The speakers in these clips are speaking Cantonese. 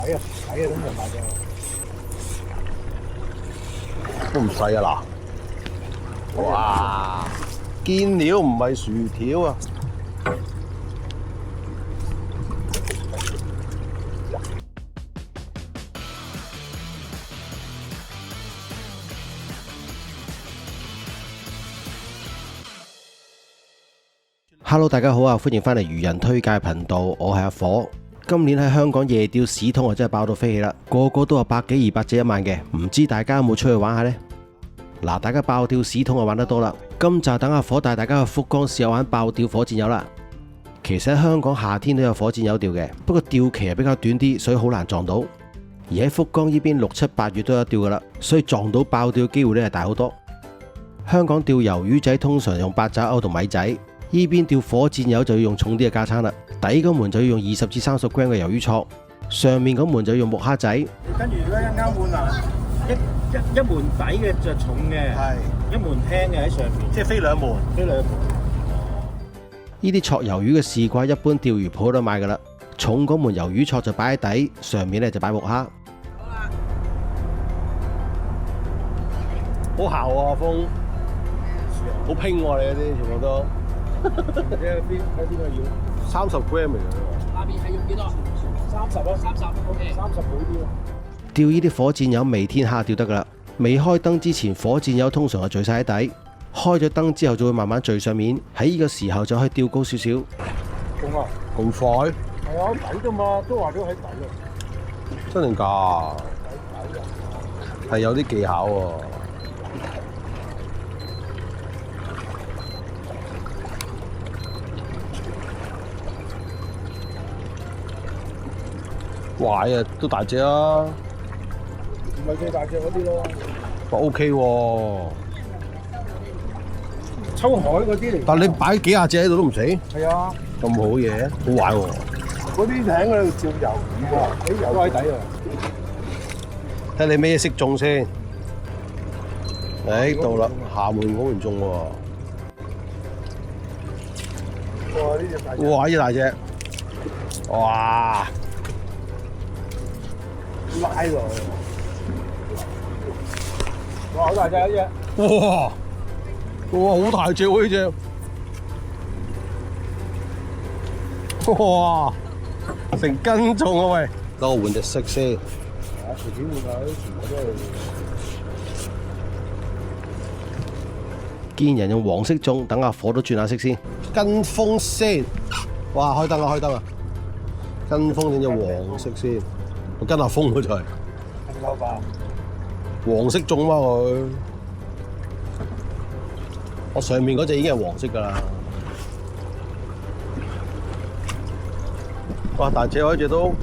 睇啊咁就買咗。都唔細啊嗱！哇，堅料唔係薯條啊！Hello， 大家好啊！歡迎翻嚟漁人推介頻道，我係阿火。今年喺香港夜釣市通啊，真係爆到飛起啦！個個都話100幾200隻一晚嘅，唔知大家有冇出去玩下呢？嗱，大家爆釣市通啊玩得多啦，今集等阿火帶大家去福岡試下玩爆釣火箭魷啦。其實喺香港夏天都有火箭魷釣嘅，不過釣期係比較短啲，所以好難撞到。而喺福岡呢邊6、7、8月都有釣噶啦，所以撞到爆釣機會咧係大好多。香港釣魷魚仔通常用8爪鉤同米仔。依邊釣火箭魷就要用重啲嘅架撐啦，底嗰門就要用20至30 gram 嘅魷魚戳，上面嗰門就要用木蝦仔。跟住如果一啱換啊，一門底嘅就重嘅，係一門輕嘅喺上面，即係飛兩門。呢啲戳魷魚嘅試掛一般釣魚鋪都買噶啦，重嗰門魷魚戳就擺喺底，上面咧就擺木蝦。好啦，好姣喎阿峰，好拼喎你嗰啲全部都。睇邊個要30 gram 嚟嘅。下邊係用幾多？30咯，30 OK，30好啲咯。釣呢啲火箭魷未天黑釣得噶啦，未開燈之前火箭魷通常係聚晒喺底，開咗燈之後就會慢慢聚上面，喺呢個時候就可以釣高少少。中啊！咁快？係啊，底啫嘛，都話咗喺底啊。真定假？係有啲技巧喎。哇！呀，都大隻啊！唔係最大隻嗰啲咯。哇 ，OK 喎。秋海嗰啲嚟。但你擺幾廿隻喺度都唔死？係啊。咁好嘢，好玩喎。嗰啲艇喺度照魷魚喎，啲魷喺底啊。睇你咩嘢識中先。誒，到啦，廈門好唔中喎。哇！呢隻大隻。哇！呢大隻。哇！拉落去，哇！好大隻呢隻，哇！哇！好大隻喎呢隻，哇！成斤重啊喂！等我換隻色先。啊，隨便換下啲全部都係。見人用黃色中，等阿火都轉下色先。跟風先，哇！開燈啦，開燈啦！跟風整隻黃色先。我跟下風嗰就係夠吧？黃色中嘛佢，我上面嗰隻已經係黃色㗎啦。哇！大隻嗰隻都，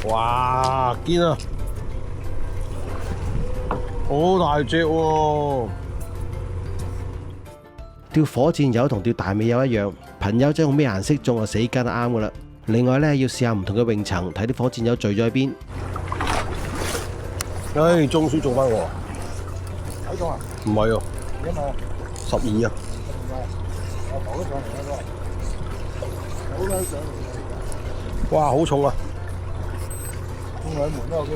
哇堅啊！好大隻喎！釣火箭魷同釣大尾魷一樣，朋友仔用咩顏色中就死跟就啱㗎啦。另外咧，要試下唔同嘅泳層，睇啲火箭魷聚咗喺邊。唉，中書中翻喎。睇中啊？唔係喎。幾多啊？12啊。我浮咗上嚟啦都。好啦，上嚟。哇，好重啊！中兩門都有機會。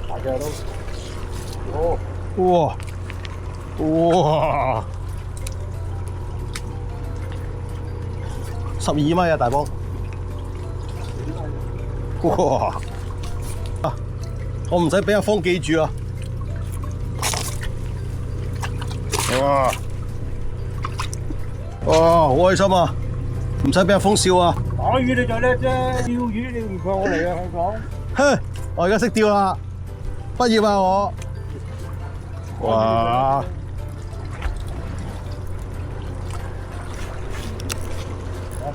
大隻都，哦，哇哇，12米啊大幫！哇！啊，我唔使俾阿方記住啊！哇！哇，好開心啊！唔使俾阿峰笑啊！打魚你就叻啫，釣魚你唔過我嚟啊！佢講。哼，我而家識釣啦，畢業啊我。哇！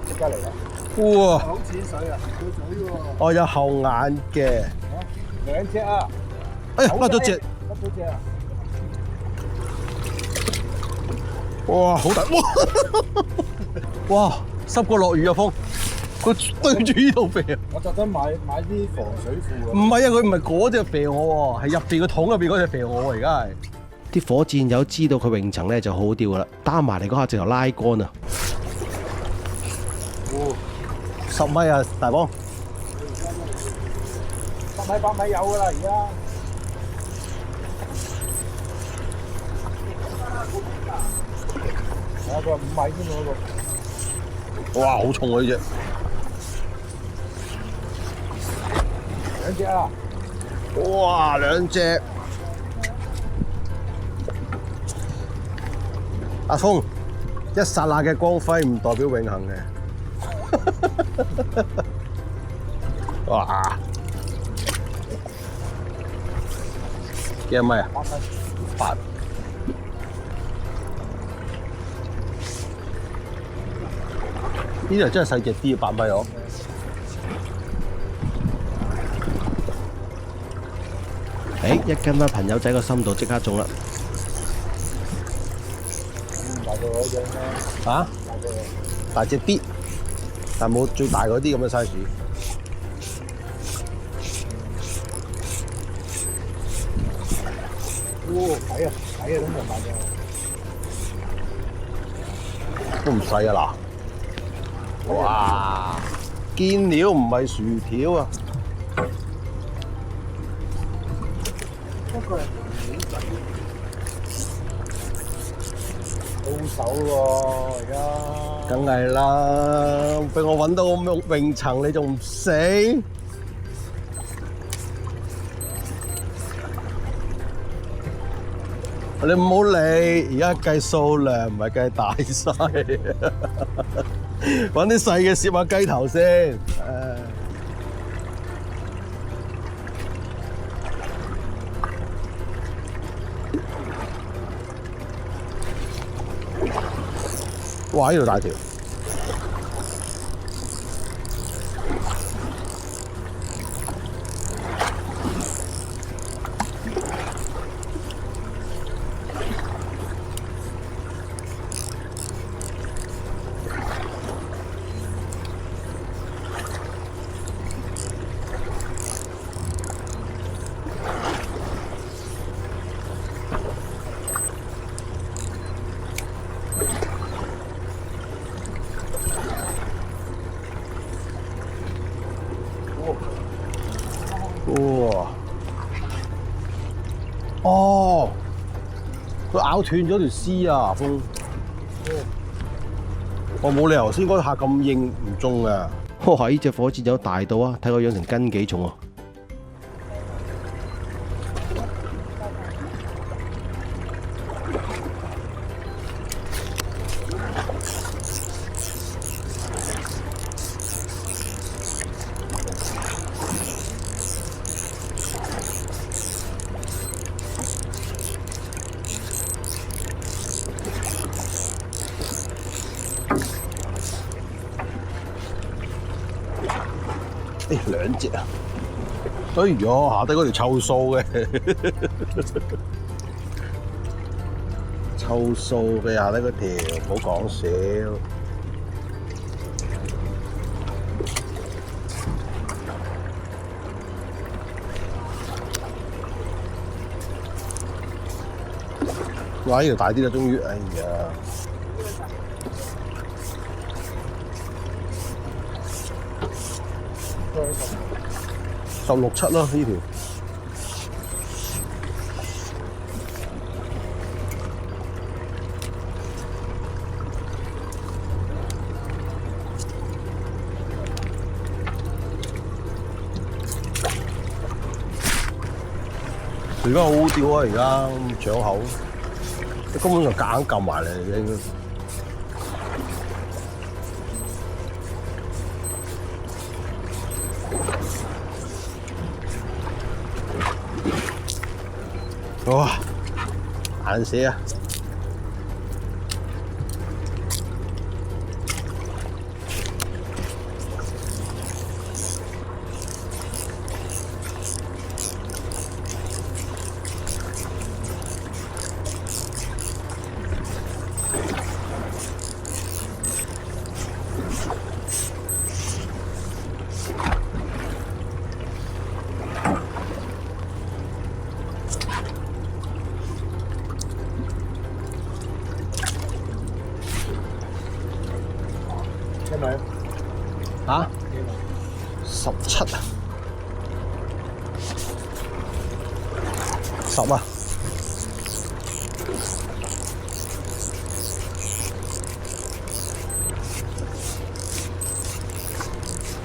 即刻嚟啦！哇！好淺水啊，有水喎。我有後眼嘅。2隻啊！哎呀，甩咗隻。甩咗隻啊！哇，好大！哇！哇，濕過落雨啊風。佢對住呢度肥。我特登買啲防水褲唔係啊，佢唔係嗰隻肥我喎，係入邊個桶入邊嗰隻肥我喎，而家係。啲火箭友知道佢泳層咧就好好釣噶啦，擔埋嚟嗰下直頭拉竿啊！10米啊，大幫。10米8米有噶啦，而家。佢話5米添喎嗰個。哇，好重啊呢隻。2隻啊！哇，2隻。阿峰，一剎那嘅光輝唔代表永恆嘅。哇！幾多米啊？8米。8。呢條真係細隻啲，8米哦。一跟翻朋友仔個深度即刻中啦！大過嗰隻咩？嚇？大隻啲，但冇最大嗰啲咁嘅 size。睇啊都冇大隻。都唔細啊嗱！哇！堅料唔係薯條啊！不過好手喎，而家。梗係啦，俾我揾到個泳層，你仲唔死？你唔好理，而家計數量唔係計大細。揾啲細嘅攝下雞頭先。哇！呢度大條。哇！哦，佢咬斷咗條絲啊，風。我冇理由先嗰下咁硬唔中啊！哇！呢隻火箭友大到啊，睇個樣成斤幾重啊！2隻啊！哎呀，下低嗰條臭數嘅，臭數嘅下低嗰條，唔好講笑。哇！呢條大啲啦，終於，哎呀！16、17啦呢條。而家好好釣啊！而家搶口，根本就夾硬撳埋嚟嘅。哇！硬死啊！米？嚇？17啊？10啊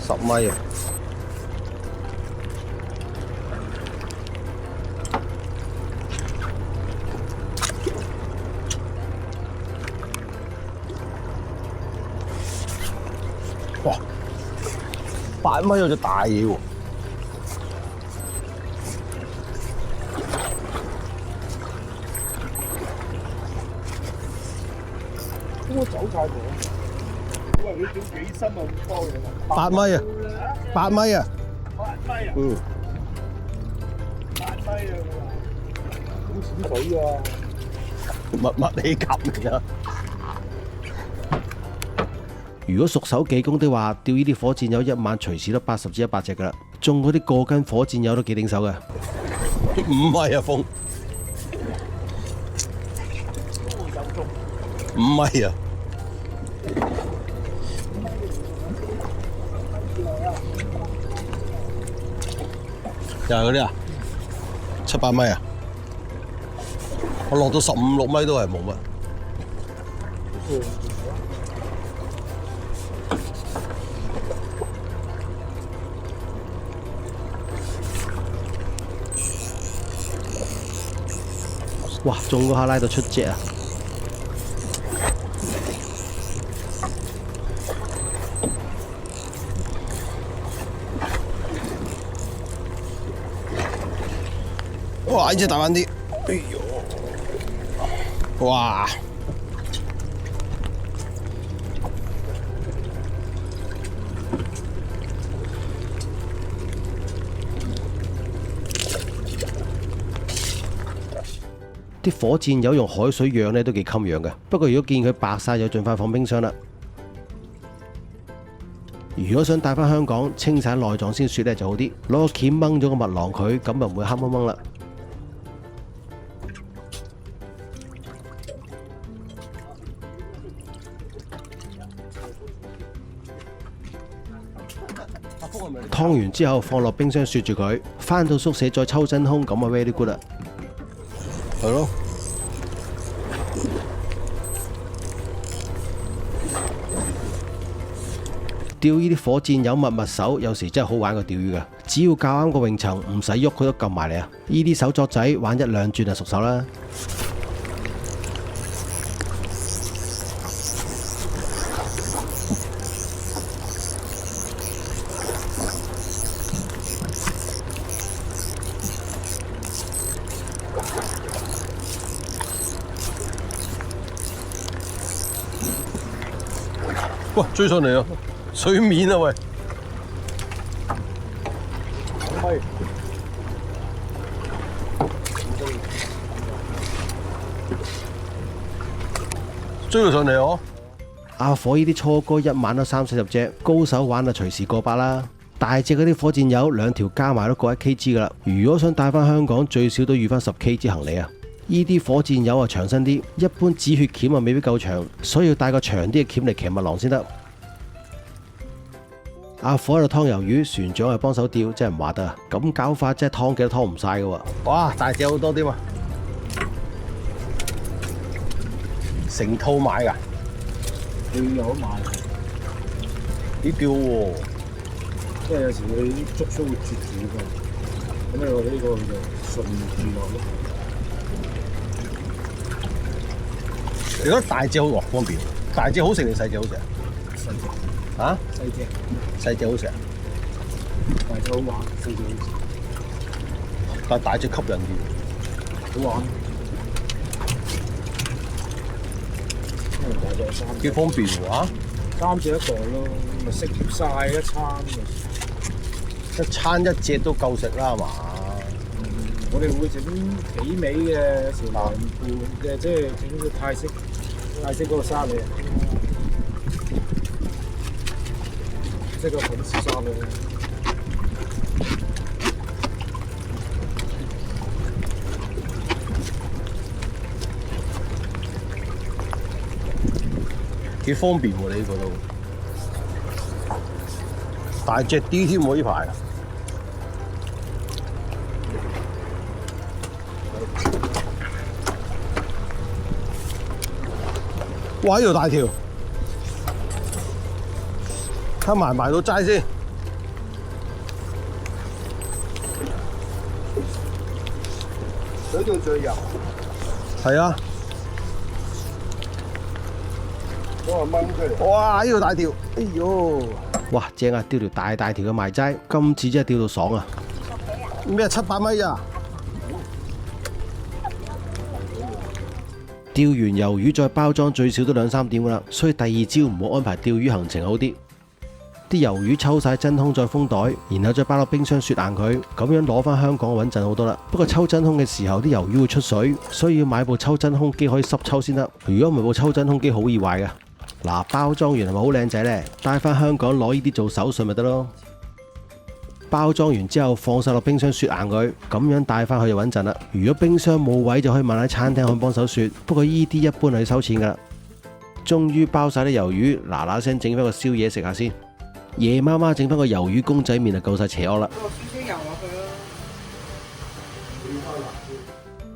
？10米啊！哇！8米有隻大嘢喎！我走晒咗。喂，你叫幾深啊？咁多嘢8米啊！8米啊！8米啊！嗯。 8米啊！好淺水啊！乜你咁㗎？如果熟手技工的話，釣呢啲火箭友一晚隨時都80至100隻㗎啦，中嗰啲過斤火箭友都幾頂手嘅。5米啊，風5米啊！又係嗰啲啊，7、8米啊！我落到15、16米都係冇乜。哇！中嗰下拉到出隻啊！哇！呢隻大翻啲，哎呦！哇！啲火箭友用海水養咧都幾襟養嘅，不過如果見佢白晒就盡快放冰箱啦。如果想帶翻香港清晒內臟先雪咧就好啲，攞個鉗掹咗個蜜囊佢，咁就唔會黑掹掹啦。劏完之後放落冰箱雪住佢，翻到宿舍再抽真空，咁啊 very good 啦。係咯。釣呢啲火箭友密密手，有時真係好玩過釣魚㗎。只要校啱個泳層，唔使喐佢都撳埋嚟啊！呢啲手作仔玩1、2轉就熟手啦。喂，追上嚟啊！水面啊喂！追到上嚟哦！阿火呢啲初哥一晚都30、40隻，高手玩啊隨時過百啦。大隻嗰啲火箭友2條加埋都過1kg 噶啦。如果想帶翻香港，最少都預翻10kg行李啊！呢啲火箭友啊長身啲，一般止血鉗啊未必夠長，所以要帶個長啲嘅鉗嚟騎蜜囊先得。阿火喺度劏魷魚，船長係幫手釣，真係唔話得啊！咁搞法真係劏幾都劏唔晒㗎喎。哇，大隻好多啲嘛！成套買㗎？佢有得買，幾吊喎！即係有時佢啲竹須會絕住㗎，咁你話呢個就順住落咯。你覺得大隻好方便？大隻好食定細隻好食啊？細隻。嚇？細隻。細隻好食啊？大隻好玩，細隻好食。但係大隻吸引啲。好玩。因為大隻有3隻。幾方便喎嚇！3隻一袋咯，咪食晒一餐咪。一餐1隻都夠食啦，係嘛？我哋會整幾味嘅，有時涼拌嘅，即係整個泰式嗰個沙律，即係個粉絲沙律。幾方便喎！你呢個都大隻啲添喎呢排。哇！呢條大條，睇埋到齋先。水度最油，係啊！幫我掹出嚟。哇！呢條大條，哎呦！哇，正啊！釣條大條嘅埋齋，今次真係釣到爽啊！咩700米啊？釣完魷魚再包裝最少都2、3點噶啦，所以第二朝唔好安排釣魚行程好啲。啲魷魚抽晒真空再封袋，然後再包落冰箱雪硬佢，咁樣攞翻香港穩陣好多啦。不過抽真空嘅時候啲魷魚會出水，所以要買部抽真空機可以濕抽先得。如果唔係部抽真空機好易壞㗎。嗱，包裝完係咪好靚仔呢？帶翻香港攞呢啲做手信咪得咯。包裝完之後放晒落冰箱雪硬佢，咁樣帶翻去就穩陣啦。如果冰箱冇位就可以問喺餐廳可以幫手雪，不過呢啲一般係要收錢㗎啦。終於包晒啲魷魚，嗱聲整翻個宵夜食下先。夜媽媽整翻個魷魚公仔麵就夠晒邪惡啦。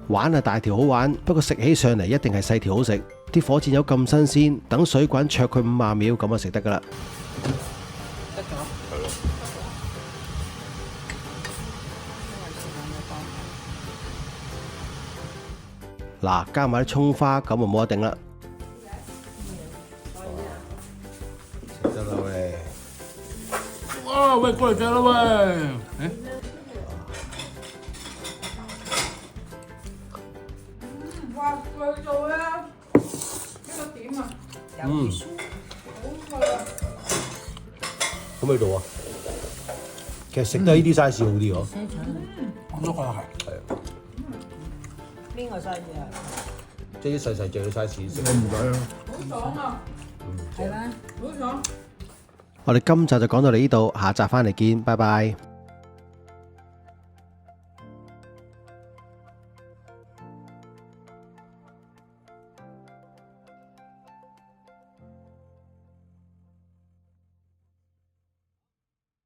玩啊大條好玩，不過食起上嚟一定係細條好食。啲火箭有咁新鮮，等水滾灼佢50秒咁就食得㗎啦。嗱，加埋啲葱花，咁就冇得頂啦。食得啦喂！哇！喂，過嚟食啦喂！哇，佢做咧呢個點啊？有魚酥，好味啊！好味道啊！其實食得呢啲 size 好啲喎。我都覺得係。係啊，邊個 size 啊？即係啲細隻嘅 size 食。唔使啊！好爽啊！係咩？好爽！我哋今集就講到嚟呢度，下集翻嚟見，拜拜。